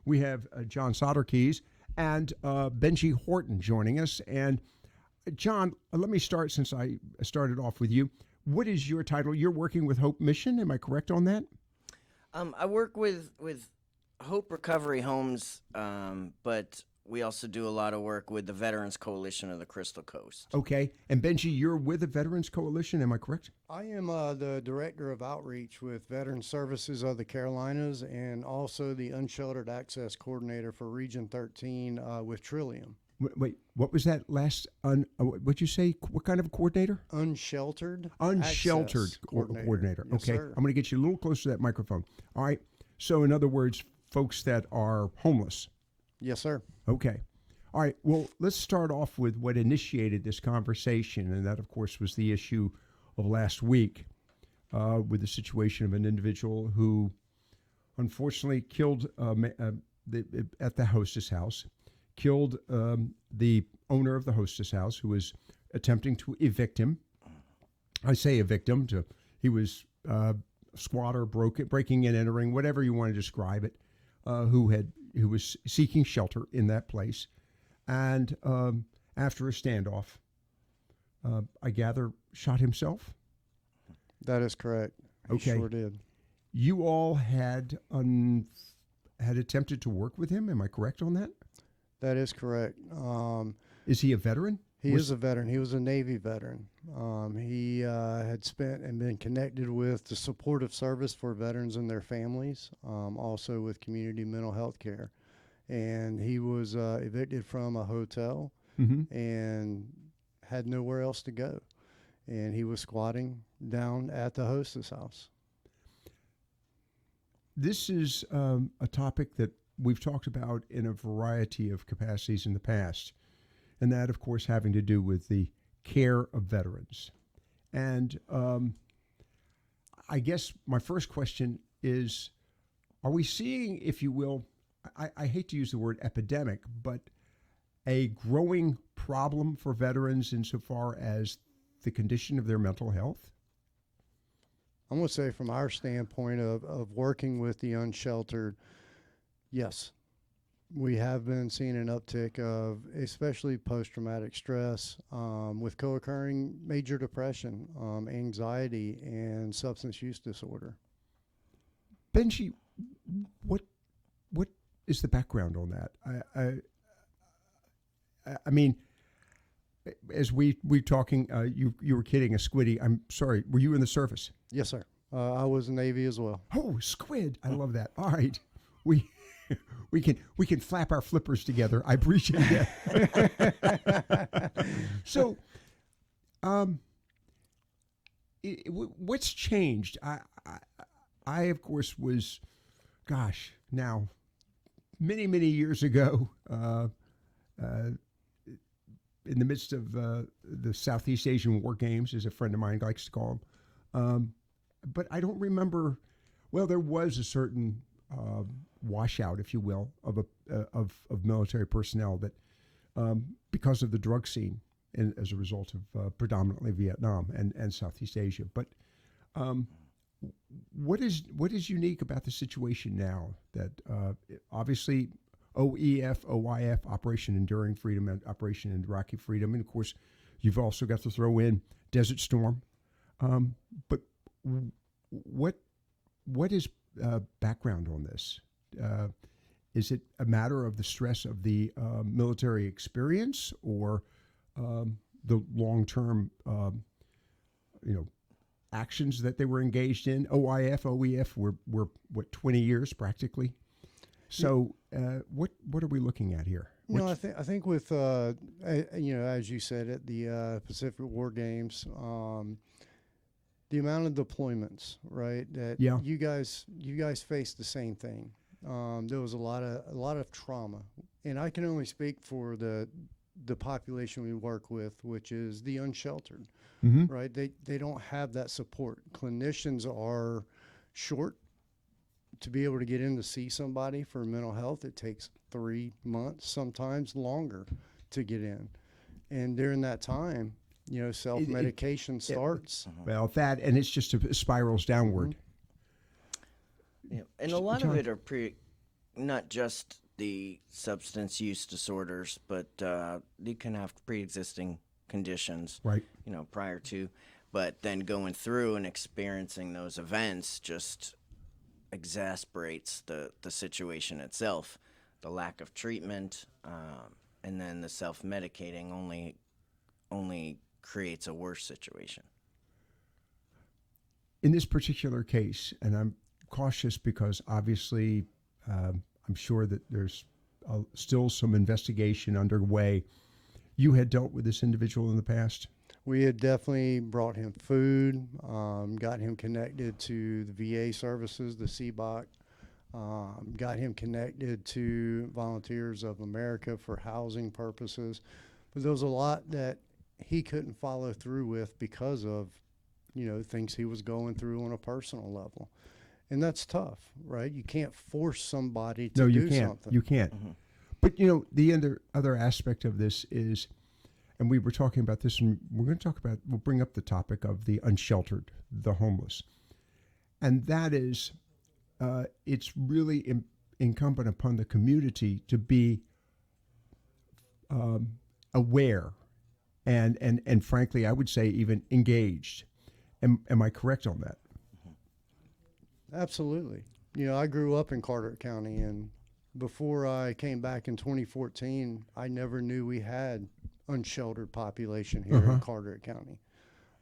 We have John Sotirkys and Benji Horton joining us. And John, let me start since I started off with you. What is your title? You're working with Hope Mission. Am I correct on that? I work with Hope Recovery Homes, but we also do a lot of work with the Veterans Coalition of the Crystal Coast. Okay. And Benji, you're with the Veterans Coalition. Am I correct? I am the Director of Outreach with Veteran Services of the Carolinas and also the Unsheltered Access Coordinator for Region 13 with Trillium. Wait, what was that last? What'd you say? What kind of a coordinator? Unsheltered Access coordinator. Yes, okay. sir. I'm going to get you a little closer to that microphone. All right. So, in other words, folks that are homeless. Yes, sir. Okay. All right. Well, let's start off with what initiated this conversation. And that, of course, was the issue of last week with the situation of an individual who unfortunately killed at the hostess house, killed the owner of the hostess house who was attempting to evict him. I say evict him. He was a squatter, breaking and entering, whatever you want to describe it, who was seeking shelter in that place. And after a standoff, I gather, shot himself? That is correct. He Okay. sure did. You all had attempted to work with him. Am I correct on that? That is correct. Is he a veteran? He is a veteran. He was a Navy veteran. He had spent and been connected with the supportive service for veterans and their families, also with community mental health care. And he was evicted from a hotel and had nowhere else to go. And he was squatting down at the hostess house. This is a topic that we've talked about in a variety of capacities in the past, and that, of course, having to do with the care of veterans. And I guess my first question is, are we seeing, if you will, I hate to use the word epidemic, but a growing problem for veterans insofar as the condition of their mental health? I'm going to say from our standpoint of working with the unsheltered, yes, we have been seeing an uptick of especially post-traumatic stress with co-occurring major depression, anxiety, and substance use disorder. Benji, what is the background on that? I mean, as we talking, you were kidding a squiddy. I'm sorry. Were you in the service? Yes, sir. I was in Navy as well. Oh, squid! I love that. All right, we can flap our flippers together. I appreciate that. So, what's changed? I of course was, gosh, now many years ago. In the midst of the Southeast Asian War Games, as a friend of mine likes to call them. But I don't remember, well, there was a certain washout, if you will, of military personnel that, because of the drug scene and as a result of predominantly Vietnam and Southeast Asia. But what is unique about the situation now that obviously OEF, OYF, Operation Enduring Freedom, and Operation Iraqi Freedom, and of course, you've also got to throw in Desert Storm. But what is background on this? Is it a matter of the stress of the military experience, or the long-term, actions that they were engaged in? OIF, OEF were what, 20 years practically. So what are we looking at here? No, I think with as you said at the Pacific War Games, the amount of deployments, right? That you guys faced the same thing. There was a lot of trauma, and I can only speak for the population we work with, which is the unsheltered, right? They don't have that support. Clinicians are short. To be able to get in to see somebody for mental health, it takes 3 months, sometimes longer, to get in. And during that time, self-medication starts. Well, that, and it's spirals downward. Yeah, and a lot of it are not just the substance use disorders, but you can have pre-existing conditions, right? Prior to, but then going through and experiencing those events just exasperates the situation itself. The lack of treatment, and then the self-medicating only creates a worse situation. In this particular case, and I'm cautious because obviously I'm sure that there's still some investigation underway. You had dealt with this individual in the past? We had definitely brought him food, got him connected to the VA services, the CBOC, got him connected to Volunteers of America for housing purposes. But there was a lot that he couldn't follow through with because of, things he was going through on a personal level. And that's tough, right? You can't force somebody to do something. You can't. Mm-hmm. But, the other aspect of this is, and we were talking about this, and we'll bring up the topic of the unsheltered, the homeless. And that is, it's really incumbent upon the community to be aware and frankly, I would say even engaged. Am I correct on that? Absolutely. I grew up in Carteret County, and before I came back in 2014, I never knew we had unsheltered population here in Carteret County.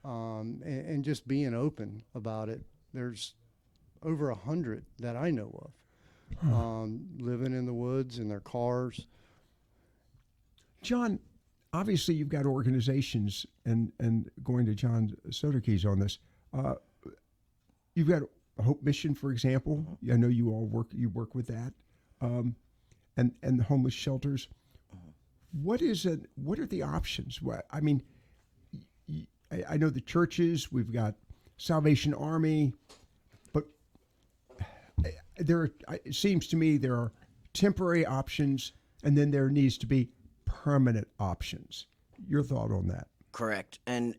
And just being open about it, there's over 100 that I know of, living in the woods in their cars. John, obviously you've got organizations, and going to John Sotirkys on this, you've got Hope Mission, for example. I know you work with that, and the homeless shelters. What are the options? I mean, I know the churches. We've got Salvation Army, but it seems to me there are temporary options, and then there needs to be permanent options. Your thought on that? Correct. And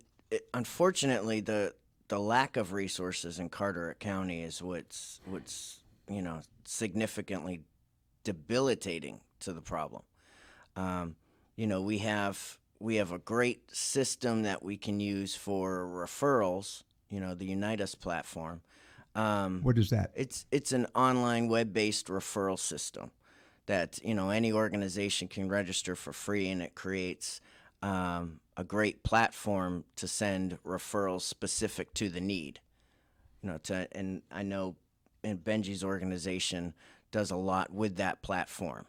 unfortunately, the lack of resources in Carteret County is what's significantly debilitating to the problem. We have a great system that we can use for referrals. The Unite Us platform. What is that? It's an online web-based referral system that any organization can register for free, and it creates a great platform to send referrals specific to the need. And I know Benji's organization does a lot with that platform.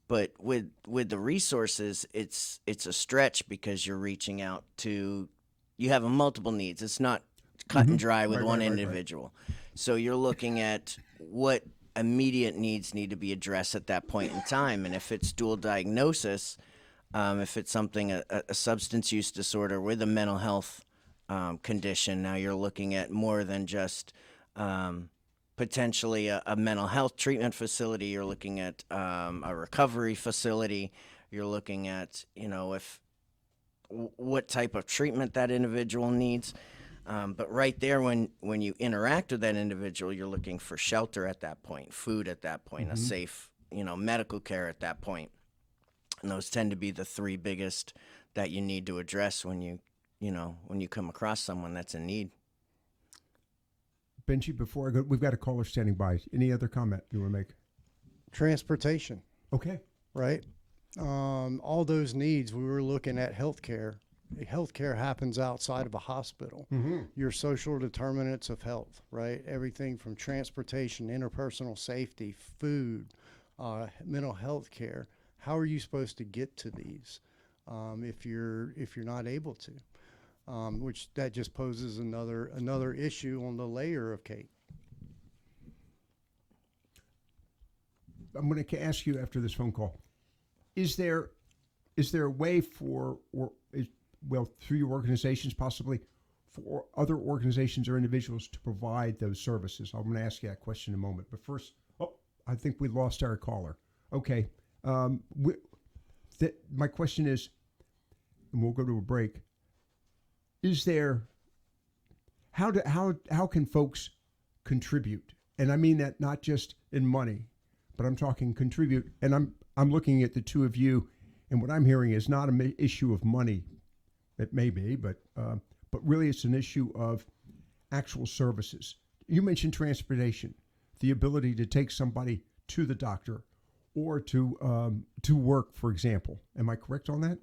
But with the resources, it's a stretch because you're reaching out to, you have multiple needs. It's not cut and dry with one individual. Right. So you're looking at what immediate needs need to be addressed at that point in time. And if it's dual diagnosis, if it's something, a substance use disorder with a mental health condition, now you're looking at more than just potentially a mental health treatment facility. You're looking at a recovery facility. You're looking at, what type of treatment that individual needs. But right there, when you interact with that individual, you're looking for shelter at that point, food at that point, a safe, medical care at that point. And those tend to be the three biggest that you need to address when you come across someone that's in need. Benji, before I go, we've got a caller standing by. Any other comment you want to make? Transportation. Okay. Right. All those needs, we were looking at healthcare. Healthcare happens outside of a hospital. Your social determinants of health, right? Everything from transportation, interpersonal safety, food, mental health care. How are you supposed to get to these if you're not able to? Which that just poses another issue on the layer of cake. I'm going to ask you after this phone call. Is there a way through your organizations possibly, for other organizations or individuals to provide those services? I'm going to ask you that question in a moment. But first, I think we lost our caller. Okay. My question is, and we'll go to a break. How can folks contribute? And I mean that not just in money, but I'm talking contribute. And I'm looking at the two of you, and what I'm hearing is not an issue of money. It may be, but really it's an issue of actual services. You mentioned transportation, the ability to take somebody to the doctor or to work, for example. Am I correct on that?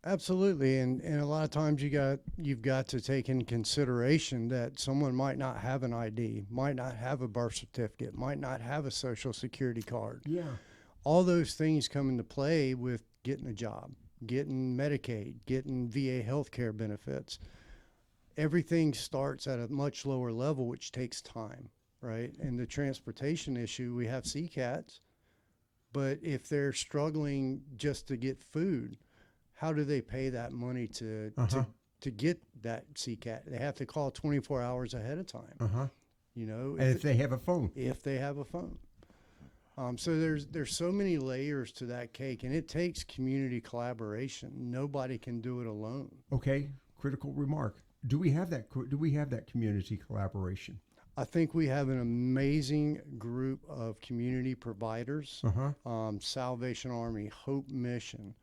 Absolutely, and a lot of times you've got to take in consideration that someone might not have an ID, might not have a birth certificate, might not have a social security card. Yeah. All those things come into play with getting a job, getting Medicaid, getting VA healthcare benefits. Everything starts at a much lower level, which takes time, right? And the transportation issue, we have CCATs, but if they're struggling just to get food, how do they pay that money to get that CCAT? They have to call 24 hours ahead of time. You know, and if they have a phone. If they have a phone. So there's so many layers to that cake, and it takes community collaboration. Nobody can do it alone. Okay, critical remark. Do we have that? Do we have that community collaboration? I think we have an amazing group of community providers. Salvation Army, Hope Mission.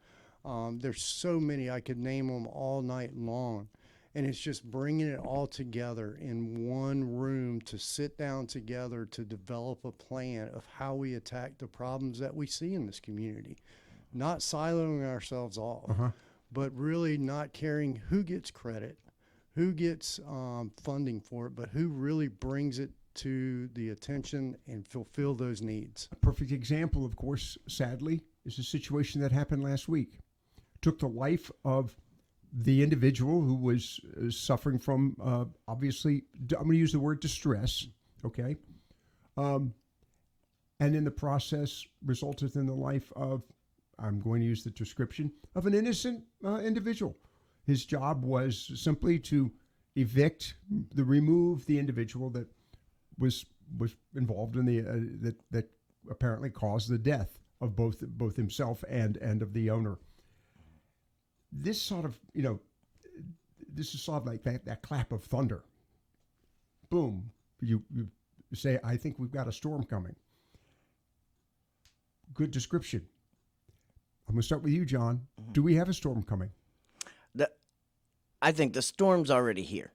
There's so many, I could name them all night long. And it's just bringing it all together in one room to sit down together to develop a plan of how we attack the problems that we see in this community. Not siloing ourselves off, but really not caring who gets credit, who gets funding for it, but who really brings it to the attention and fulfill those needs. A perfect example, of course, sadly, is a situation that happened last week. Took the life of the individual who was suffering from, obviously, I'm going to use the word distress, okay? And in the process resulted in the life of, I'm going to use the description, of an innocent individual. His job was simply to remove the individual that was involved in the that apparently caused the death of both himself and of the owner. This sort of, this is sort of like that clap of thunder. Boom. You say, I think we've got a storm coming. Good description. I'm going to start with you, John. Do we have a storm coming? I think the storm's already here.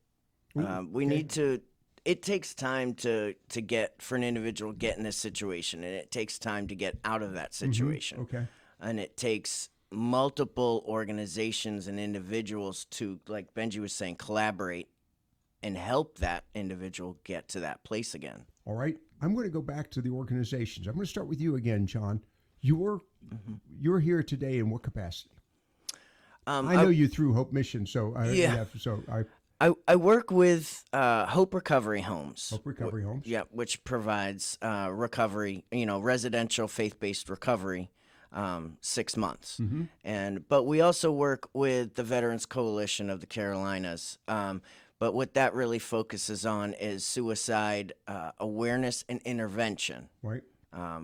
We need to. It takes time to get for an individual get in this situation, and it takes time to get out of that situation. Okay. And it takes multiple organizations and individuals to, like Benji was saying, collaborate and help that individual get to that place again. All right. I'm going to go back to the organizations. I'm going to start with you again, John. You're here today in what capacity? I know you through Hope Mission, so I work with Hope Recovery Homes. Hope Recovery Homes. Yeah, which provides recovery, residential faith-based recovery, 6 months. But we also work with the Veterans Coalition of the Carolinas. But what that really focuses on is suicide awareness and intervention, right,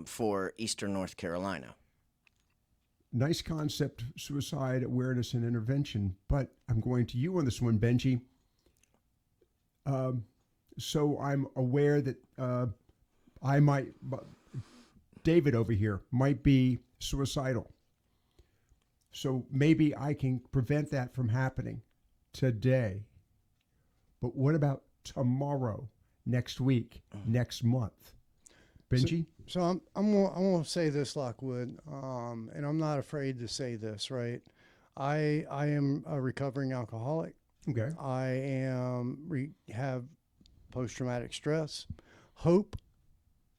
for Eastern North Carolina. Nice concept, suicide awareness and intervention. But I'm going to you on this one, Benji. So I'm aware that David over here might be suicidal. So maybe I can prevent that from happening today. But what about tomorrow, next week, next month? Benji? So I'm gonna say this, Lockwood, and I'm not afraid to say this, right? I am a recovering alcoholic. Okay. I have post-traumatic stress. Hope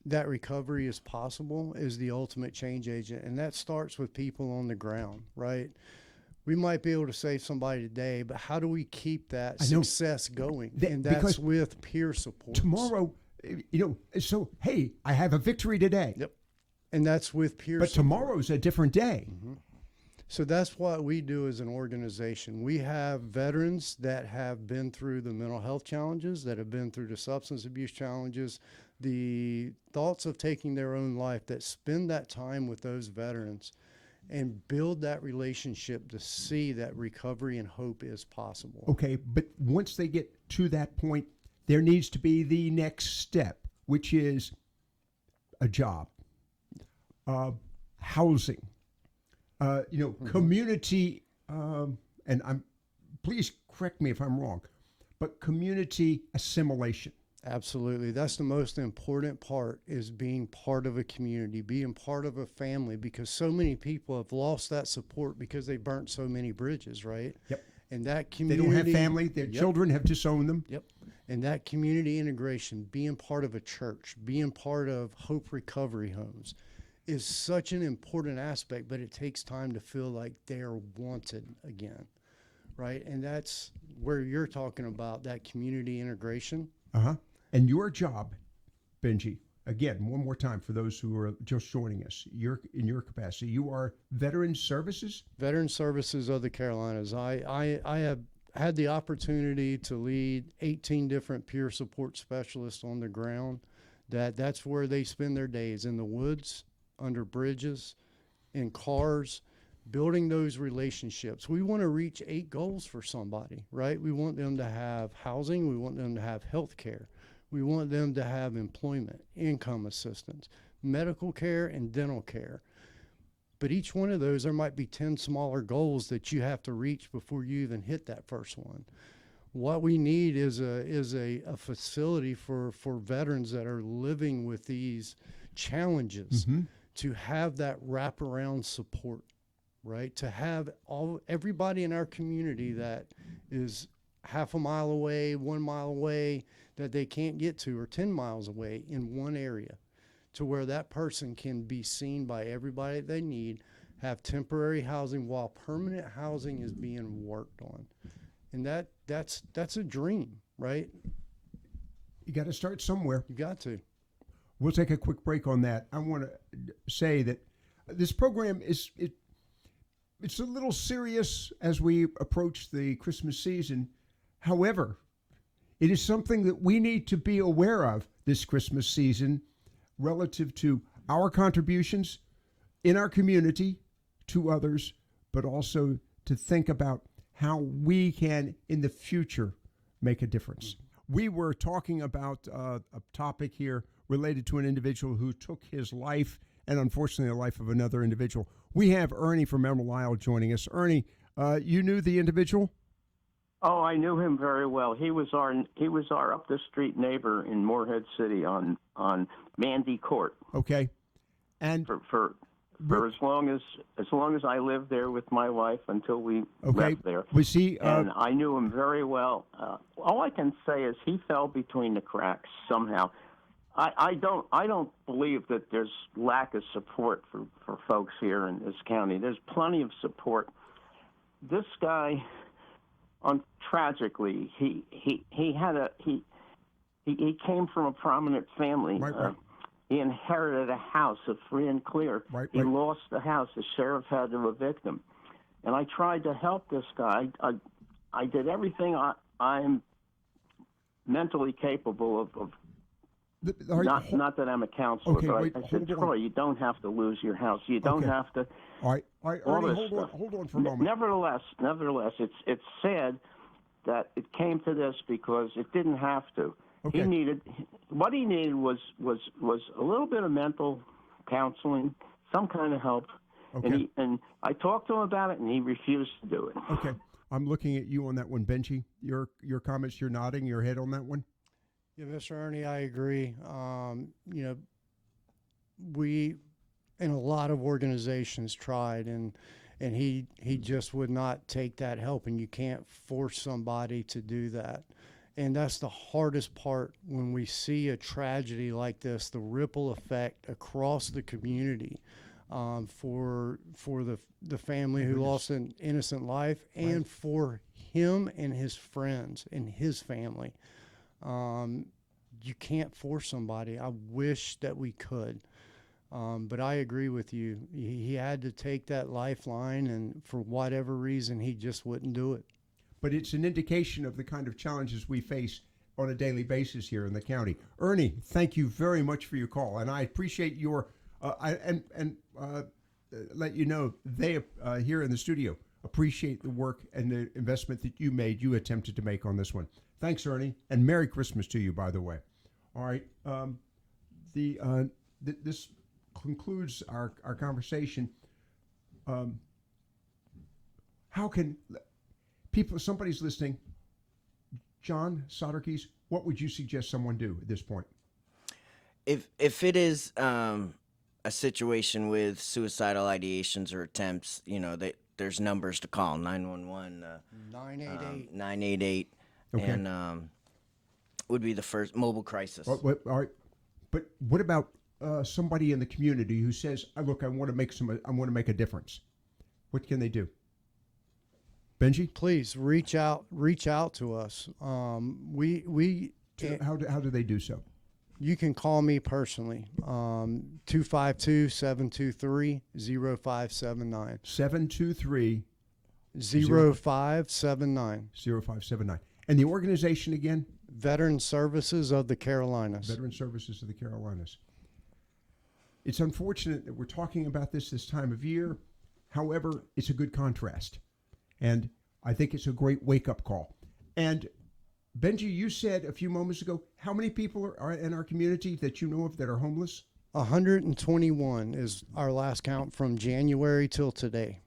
that recovery is possible is the ultimate change agent, and that starts with people on the ground, right? We might be able to save somebody today, but how do we keep that success going? And that's with peer support. Tomorrow, so, hey, I have a victory today. Yep. And that's with peer support. But tomorrow's a different day. So that's what we do as an organization. We have veterans that have been through the mental health challenges, that have been through the substance abuse challenges, the thoughts of taking their own life, that spend that time with those veterans and build that relationship to see that recovery and hope is possible. Okay, but once they get to that point, there needs to be the next step, which is a job. housing, community, and please correct me if I'm wrong, but community assimilation. Absolutely. That's the most important part, is being part of a community, being part of a family, because so many people have lost that support because they burnt so many bridges, right? Yep. And that community. They don't have family. Their children have disowned them. Yep. And that community integration, being part of a church, being part of Hope Recovery Homes, is such an important aspect, but it takes time to feel like they're wanted again, right? And that's where you're talking about that community integration. Uh-huh. And your job, Benji, again, one more time for those who are just joining us, in your capacity, you are Veteran Services? Veteran Services of the Carolinas. I have had the opportunity to lead 18 different peer support specialists on the ground. That's where they spend their days, in the woods, under bridges, in cars, building those relationships. We want to reach 8 goals for somebody, right? We want them to have housing. We want them to have health care. We want them to have employment, income assistance, medical care, and dental care. But each one of those, there might be 10 smaller goals that you have to reach before you even hit that first one. What we need is a facility for veterans that are living with these challenges, to have that wraparound support, right? To have everybody in our community that is half a mile away, 1 mile away, that they can't get to, or 10 miles away, in one area, to where that person can be seen by everybody they need, have temporary housing while permanent housing is being worked on. And that's a dream, right? You got to start somewhere. You got to. We'll take a quick break on that. I want to say that this program it's a little serious as we approach the Christmas season. However, it is something that we need to be aware of this Christmas season relative to our contributions in our community to others, but also to think about how we can, in the future, make a difference. We were talking about a topic here related to an individual who took his life, and unfortunately the life of another individual. We have Ernie from Emerald Isle joining us. Ernie, you knew the individual? Oh, I knew him very well. He was our up the street neighbor in Morehead City on Mandy Court. Okay, and for as long as I lived there with my wife until we left there. Was he? And I knew him very well. All I can say is he fell between the cracks somehow. I don't believe that there's lack of support for folks here in this county. There's plenty of support. This guy, tragically, he came from a prominent family. Right. He inherited a house, free and clear. Right. He lost the house. The sheriff had to evict him. And I tried to help this guy. I did everything I'm mentally capable of. Not that I'm a counselor, but I said, Troy, you don't have to lose your house. You don't have to. All right, Ernie, hold on for a moment. Nevertheless, it's sad that it came to this because it didn't have to. Okay. What he needed was a little bit of mental counseling, some kind of help. Okay. And I talked to him about it, and he refused to do it. Okay. I'm looking at you on that one, Benji. Your comments, you're nodding your head on that one? Yeah, Mr. Ernie, I agree. We, in a lot of organizations, tried, and he just would not take that help, and you can't force somebody to do that. And that's the hardest part when we see a tragedy like this, the ripple effect across the community for the family who lost an innocent life, and for him and his friends and his family. You can't force somebody. I wish that we could. But I agree with you. He had to take that lifeline, and for whatever reason, he just wouldn't do it. But it's an indication of the kind of challenges we face on a daily basis here in the county. Ernie, thank you very much for your call, and I appreciate your let you know they here in the studio appreciate the work and the investment that you attempted to make on this one. Thanks, Ernie, and Merry Christmas to you, by the way. All right, this concludes our conversation, how can people, somebody's listening, John Sotirkys, what would you suggest someone do at this point? If it is a situation with suicidal ideations or attempts, there's numbers to call, 911, 988. 988, Okay. and would be the first mobile crisis. All right. But what about somebody in the community who says, "Look, I want to make a difference"? What can they do? Benji, Please reach out to us. We how do they do so? You can call me personally, 252-723-0579. 723 0579. 0579. And the organization again? Veteran Services of the Carolinas. Veteran Services of the Carolinas. It's unfortunate that we're talking about this time of year. However, it's a good contrast. And I think it's a great wake-up call. And Benji, you said a few moments ago, how many people are in our community that you know of that are homeless? 121 is our last count from January till today.